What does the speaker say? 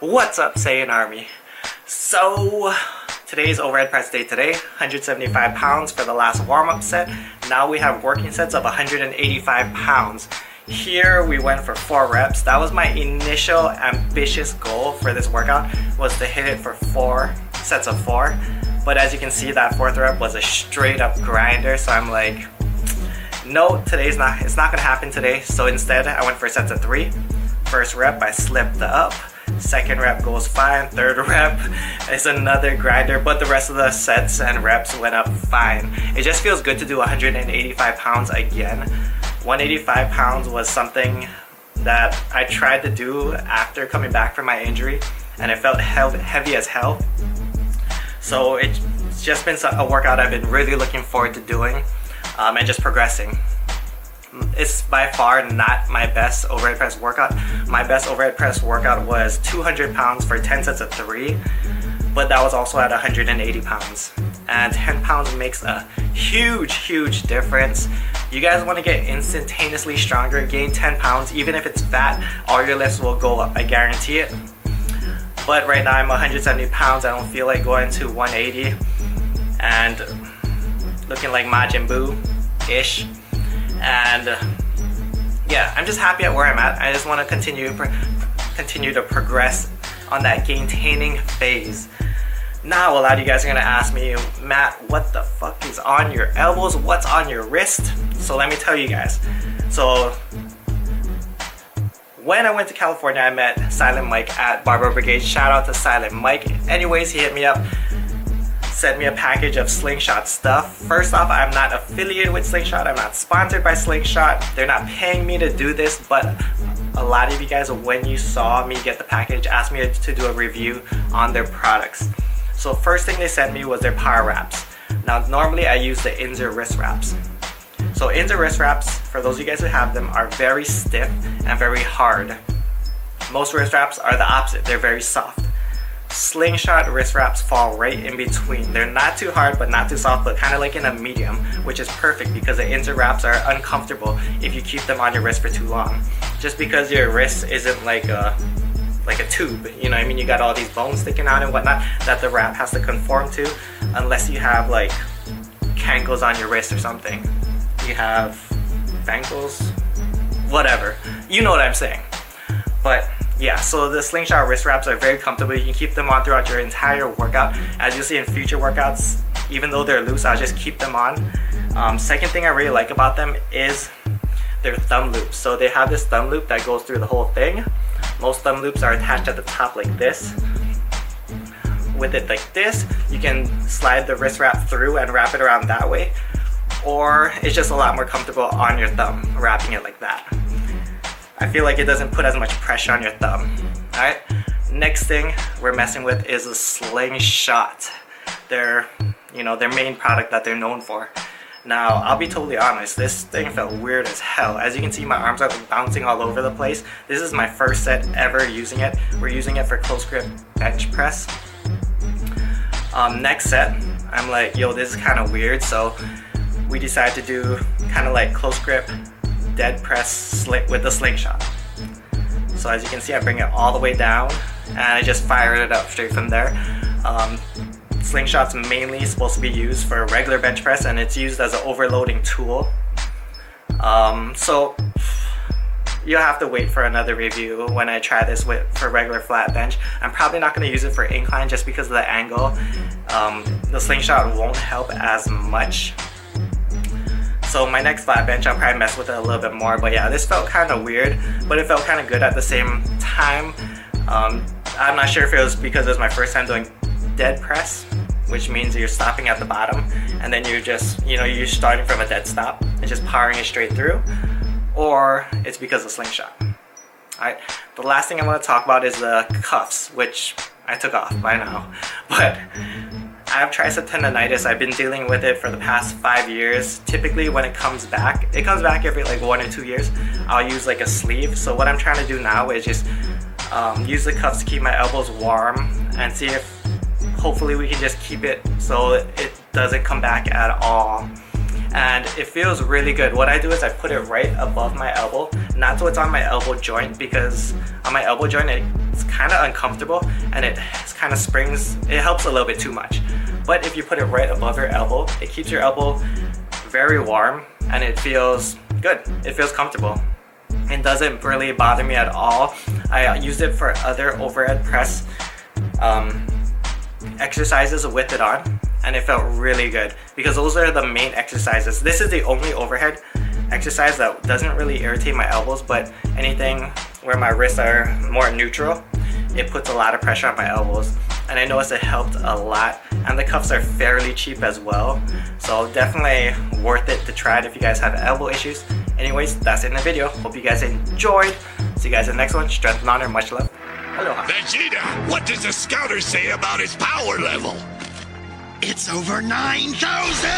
What's up, Saiyan Army? So, today's overhead press day today, 175 pounds for the last warm-up set. Now we have working sets of 185 pounds. Here we went for 4 reps. That was my initial ambitious goal for this workout, was to hit it for 4 sets of 4. But as you can see, that 4th rep was a straight up grinder, so I'm like, no, it's not gonna happen today. So instead, I went for sets of 3. First rep, I slipped up. Second rep goes fine. Third rep is another grinder, but the rest of the sets and reps went up fine. It just feels good to do 185 pounds again. 185 pounds was something that I tried to do after coming back from my injury, and it felt heavy as hell. So it's just been a workout I've been really looking forward to doing and just progressing. It's by far not my best overhead press workout. My best overhead press workout was 200 pounds for 10 sets of 3, but that was also at 180 pounds. And 10 pounds makes a huge difference. You guys want to get instantaneously stronger, gain 10 pounds, even if it's fat, all your lifts will go up, I guarantee it. But right now I'm 170 pounds, I don't feel like going to 180 and looking like Majin Buu-ish. And yeah, I'm just happy at where I'm at. I just want to continue to progress on that gaintaining phase. Now a lot of you guys are going to ask me, Matt, what the fuck is on your elbows? What's on your wrist? So let me tell you guys. So when I went to California, I met Silent Mike at Barber Brigade. Shout out to Silent Mike. Anyways, he hit me up, sent me a package of Slingshot stuff. First off, I'm not affiliated with Slingshot. I'm not sponsored by Slingshot. They're not paying me to do this, but a lot of you guys, when you saw me get the package, asked me to do a review on their products. So first thing they sent me was their power wraps. Now normally I use the Inzer wrist wraps. So Inzer wrist wraps, for those of you guys who have them, are very stiff and very hard. Most wrist wraps are the opposite. They're very soft. Slingshot wrist wraps fall right in between. They're not too hard but not too soft, but kind of like in a medium, which is perfect because the Inzer wraps are uncomfortable if you keep them on your wrist for too long. Just because your wrist isn't like a tube, you know what I mean? You got all these bones sticking out and whatnot that the wrap has to conform to, unless you have like cankles on your wrist or something. You have ankles, whatever. You know what I'm saying. But yeah, so the Slingshot wrist wraps are very comfortable. You can keep them on throughout your entire workout. As you'll see in future workouts, even though they're loose, I'll just keep them on. Second thing I really like about them is their thumb loops. So they have this thumb loop that goes through the whole thing. Most thumb loops are attached at the top like this. With it like this, you can slide the wrist wrap through and wrap it around that way. Or it's just a lot more comfortable on your thumb, wrapping it like that. I feel like it doesn't put as much pressure on your thumb. Alright, next thing we're messing with is a Slingshot. Their main product that they're known for. Now, I'll be totally honest, this thing felt weird as hell. As you can see, my arms are bouncing all over the place. This is my first set ever using it. We're using it for close grip bench press. Next set, I'm like, yo, this is kind of weird, so we decided to do kind of like close grip dead press with the Slingshot. So as you can see, I bring it all the way down and I just fire it up straight from there. Slingshot's mainly supposed to be used for regular bench press, and it's used as an overloading tool. So you'll have to wait for another review when I try this for regular flat bench. I'm probably not going to use it for incline just because of the angle. The Slingshot won't help as much. So my next flat bench, I'll probably mess with it a little bit more. But yeah, this felt kind of weird, but it felt kind of good at the same time. I'm not sure if it was because it was my first time doing dead press, which means you're stopping at the bottom and then you're just, you're starting from a dead stop and just powering it straight through, or it's because of Slingshot. Alright, the last thing I want to talk about is the cuffs, which I took off by now, but I have tricep tendonitis. I've been dealing with it for the past 5 years. Typically when it comes back every like 1 or 2 years, I'll use like a sleeve. So what I'm trying to do now is just use the cuffs to keep my elbows warm and see if hopefully we can just keep it so it doesn't come back at all. And it feels really good. What I do is I put it right above my elbow, not so it's on my elbow joint, because on my elbow joint it it's kind of uncomfortable and it kind of springs. It helps a little bit too much. But if you put it right above your elbow, it keeps your elbow very warm and it feels good. It feels comfortable. It doesn't really bother me at all. I used it for other overhead press exercises with it on, and it felt really good because those are the main exercises. This is the only overhead exercise that doesn't really irritate my elbows, but anything where my wrists are more neutral, it puts a lot of pressure on my elbows, and I noticed it helped a lot. And the cuffs are fairly cheap as well, so definitely worth it to try it if you guys have elbow issues. Anyways, that's it in the video. Hope you guys enjoyed. See you guys in the next one. Strength and honor, much love. Aloha. Vegeta, what does the scouter say about his power level? It's over 9,000!